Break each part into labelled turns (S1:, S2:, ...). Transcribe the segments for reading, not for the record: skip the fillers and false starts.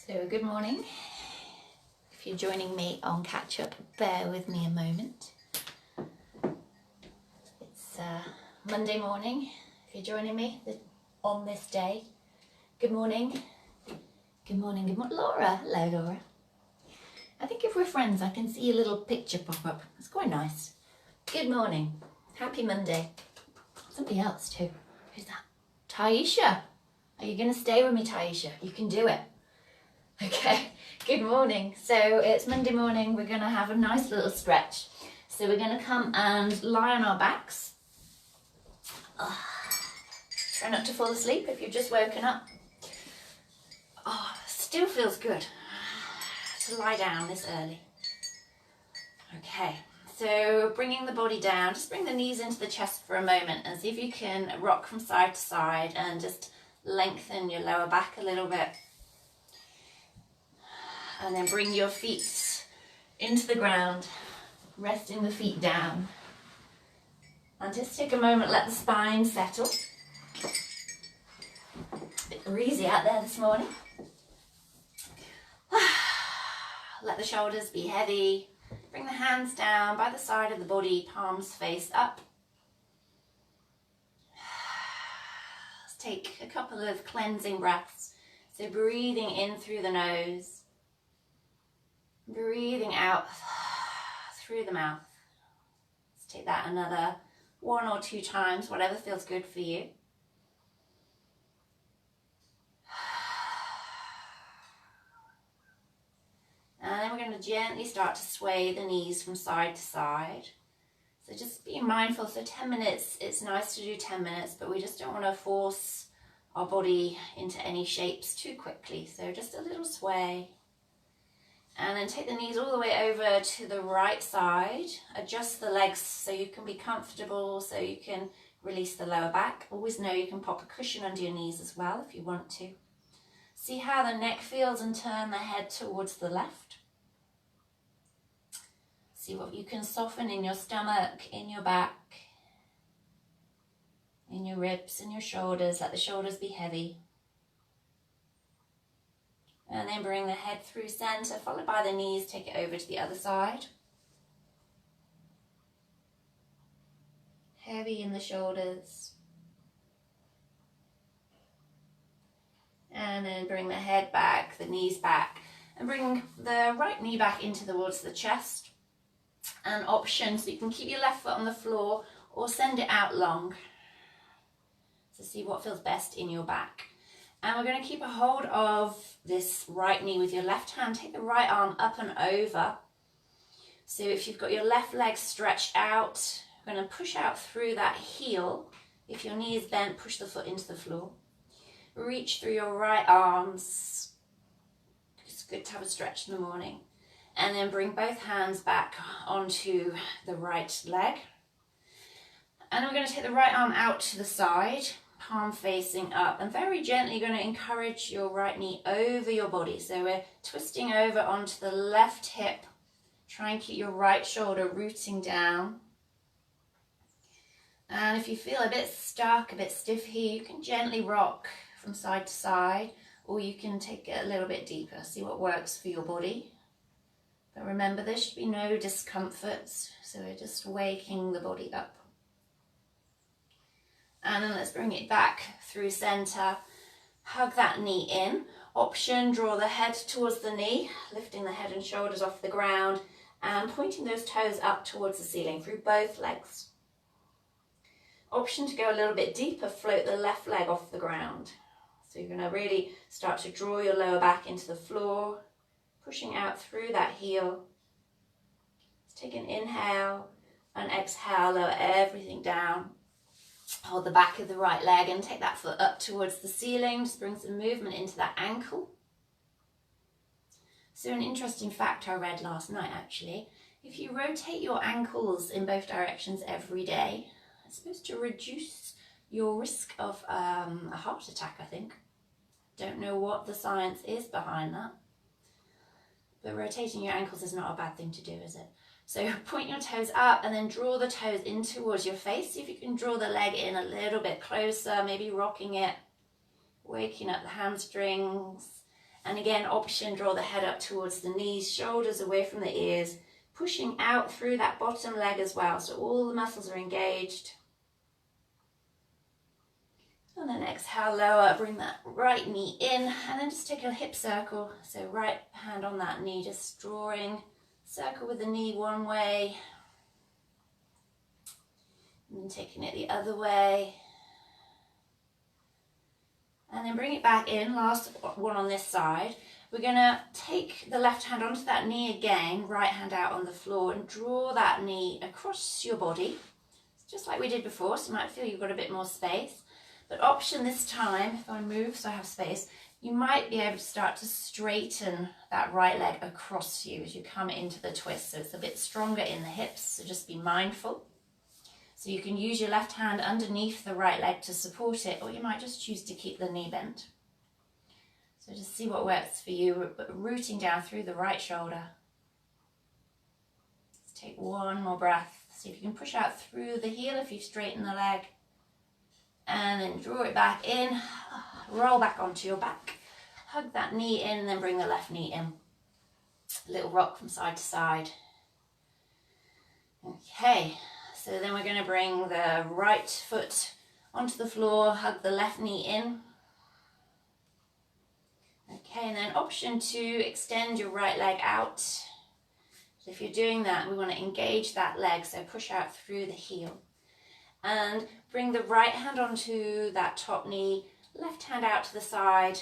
S1: So good morning. If you're joining me on catch up, bear with me a moment. It's Monday morning. If you're joining me on this day, good morning. Good morning, good morning. Laura, hello Laura. I think if we're friends, I can see a little picture pop up. It's quite nice. Good morning. Happy Monday. Somebody else too. Who's that? Taisha. Are you going to stay with me, Taisha? You can do it. Okay, good morning. So it's Monday morning. We're going to have a nice little stretch. So we're going to come and lie on our backs. Try not to fall asleep if you've just woken up. Still feels good to lie down this early. Okay, so bringing the body down, just bring the knees into the chest for a moment and see if you can rock from side to side and just lengthen your lower back a little bit. And then bring your feet into the ground, resting the feet down. And just take a moment, let the spine settle. A bit breezy out there this morning. Let the shoulders be heavy. Bring the hands down by the side of the body, palms face up. Let's take a couple of cleansing breaths. So breathing in through the nose. Breathing out through the mouth. Let's take that another 1 or 2 times, whatever feels good for you. And then we're going to gently start to sway the knees from side to side. So just be mindful. So 10 minutes, it's nice to do 10 minutes, but we just don't want to force our body into any shapes too quickly. So just a little sway. And then take the knees all the way over to the right side. Adjust the legs so you can be comfortable, so you can release the lower back. Always know you can pop a cushion under your knees as well if you want to. See how the neck feels and turn the head towards the left. See what you can soften in your stomach, in your back, in your ribs, in your shoulders. Let the shoulders be heavy. And then bring the head through center, followed by the knees, take it over to the other side. Heavy in the shoulders. And then bring the head back, the knees back, and bring the right knee back into towards the chest. An option, so you can keep your left foot on the floor or send it out long. So see what feels best in your back. And we're going to keep a hold of this right knee with your left hand. Take the right arm up and over. So if you've got your left leg stretched out, we're going to push out through that heel. If your knee is bent, push the foot into the floor. Reach through your right arms. It's good to have a stretch in the morning. And then bring both hands back onto the right leg. And then we're going to take the right arm out to the side. Palm facing up, and very gently going to encourage your right knee over your body. So we're twisting over onto the left hip. Try and keep your right shoulder rooting down. And if you feel a bit stuck, a bit stiff here, you can gently rock from side to side, or you can take it a little bit deeper. See what works for your body. But remember, there should be no discomfort, so we're just waking the body up. And then let's bring it back through center. Hug that knee in. Option, draw the head towards the knee, lifting the head and shoulders off the ground and pointing those toes up towards the ceiling through both legs. Option to go a little bit deeper, float the left leg off the ground. So you're going to really start to draw your lower back into the floor, pushing out through that heel. Let's take an inhale and exhale, lower everything down. Hold the back of the right leg and take that foot up towards the ceiling. Just bring some movement into that ankle. So an interesting fact I read last night actually, if you rotate your ankles in both directions every day, it's supposed to reduce your risk of a heart attack, I think. Don't know what the science is behind that. But rotating your ankles is not a bad thing to do, is it? So point your toes up and then draw the toes in towards your face. See if you can draw the leg in a little bit closer, maybe rocking it, waking up the hamstrings. And again, option, draw the head up towards the knees, shoulders away from the ears, pushing out through that bottom leg as well, so all the muscles are engaged. And then exhale, lower, bring that right knee in, and then just take a hip circle. So right hand on that knee, just drawing circle with the knee one way, and then taking it the other way. And then bring it back in, last one on this side. We're gonna take the left hand onto that knee again, right hand out on the floor, and draw that knee across your body, just like we did before, so you might feel you've got a bit more space. But option this time, if I move so I have space, you might be able to start to straighten that right leg across you as you come into the twist. So it's a bit stronger in the hips, so just be mindful. So you can use your left hand underneath the right leg to support it, or you might just choose to keep the knee bent. So just see what works for you, rooting down through the right shoulder. Let's take one more breath. See if you can push out through the heel if you straighten the leg. And then draw it back in, roll back onto your back, hug that knee in, and then bring the left knee in. A little rock from side to side. Okay, so then we're going to bring the right foot onto the floor, hug the left knee in. Okay, and then option 2, extend your right leg out. So if you're doing that, we want to engage that leg, so push out through the heel. And bring the right hand onto that top knee, left hand out to the side,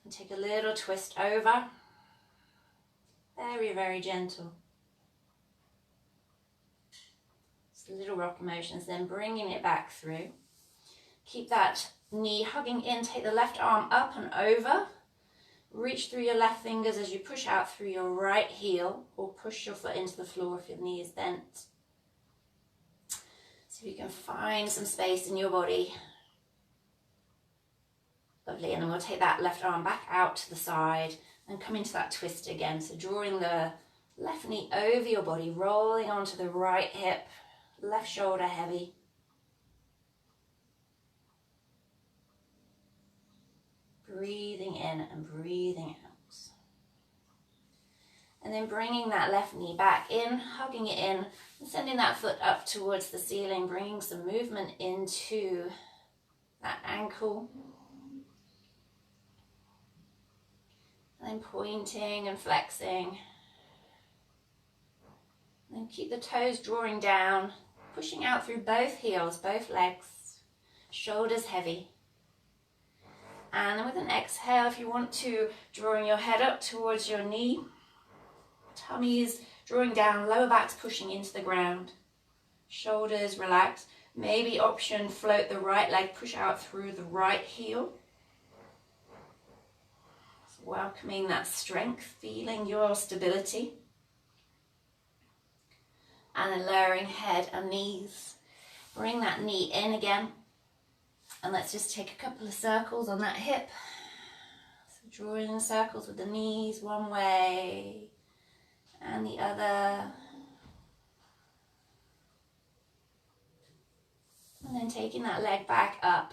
S1: and take a little twist over. Very, very gentle. Just little rock motions, then bringing it back through. Keep that knee hugging in, take the left arm up and over. Reach through your left fingers as you push out through your right heel, or push your foot into the floor if your knee is bent. So you can find some space in your body. Lovely, and then we'll take that left arm back out to the side and come into that twist again. So drawing the left knee over your body, rolling onto the right hip, left shoulder heavy. Breathing in and breathing out. And then bringing that left knee back in, hugging it in, and sending that foot up towards the ceiling, bringing some movement into that ankle. And then pointing and flexing. And then keep the toes drawing down, pushing out through both heels, both legs, shoulders heavy. And then with an exhale, if you want to, drawing your head up towards your knee, tummy is drawing down, lower back's pushing into the ground, shoulders relaxed. Maybe option, float the right leg, push out through the right heel. So welcoming that strength, feeling your stability. And then lowering head and knees. Bring that knee in again. And let's just take a couple of circles on that hip. So drawing in circles with the knees one way and the other. And then taking that leg back up.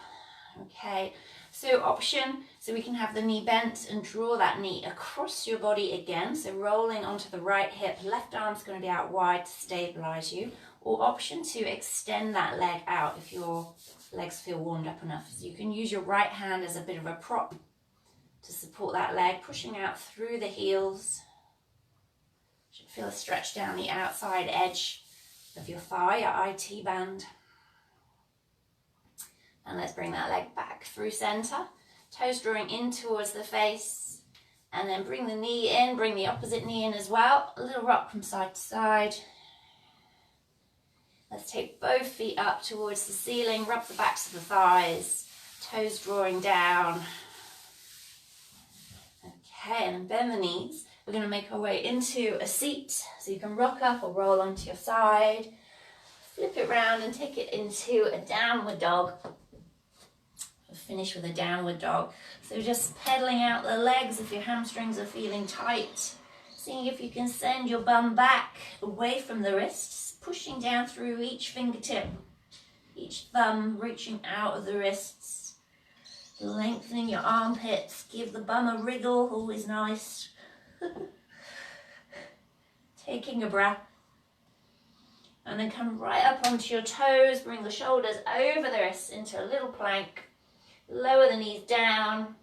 S1: Okay, so option, so we can have the knee bent and draw that knee across your body again. So rolling onto the right hip, left arm's going to be out wide to stabilize you. Or option 2, extend that leg out if your legs feel warmed up enough. So you can use your right hand as a bit of a prop to support that leg, pushing out through the heels. Should feel a stretch down the outside edge of your thigh, your IT band. And let's bring that leg back through center. Toes drawing in towards the face. And then bring the knee in, bring the opposite knee in as well. A little rock from side to side. Let's take both feet up towards the ceiling, rub the backs of the thighs, toes drawing down. Okay, and then bend the knees. We're going to make our way into a seat, so you can rock up or roll onto your side. Flip it round and take it into a downward dog. We'll finish with a downward dog. So just pedaling out the legs if your hamstrings are feeling tight. Seeing if you can send your bum back away from the wrists, pushing down through each fingertip, each thumb reaching out of the wrists. Lengthening your armpits, give the bum a wriggle, always nice. Taking a breath. And then come right up onto your toes, bring the shoulders over the wrists into a little plank. Lower the knees down,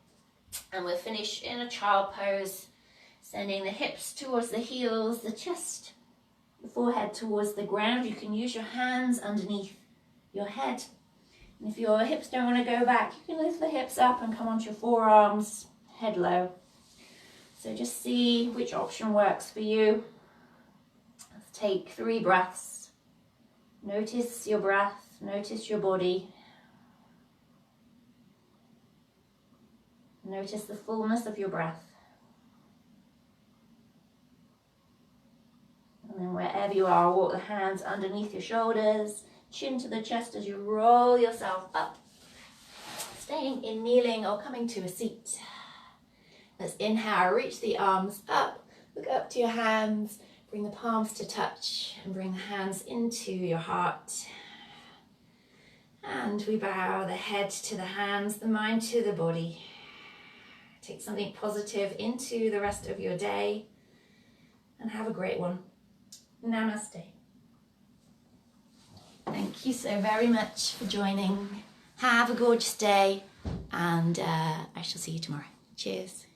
S1: and we'll finish in a child pose, sending the hips towards the heels, the chest, the forehead towards the ground. You can use your hands underneath your head. And if your hips don't want to go back, you can lift the hips up and come onto your forearms, head low. So just see which option works for you. Let's take 3 breaths. Notice your breath, notice your body. Notice the fullness of your breath. And then wherever you are, walk the hands underneath your shoulders, chin to the chest as you roll yourself up. Staying in kneeling or coming to a seat. Let's inhale, reach the arms up, look up to your hands. Bring the palms to touch and bring the hands into your heart. And we bow the head to the hands, the mind to the body. Take something positive into the rest of your day and have a great one. Namaste. Thank you so very much for joining. Have a gorgeous day, and I shall see you tomorrow. Cheers.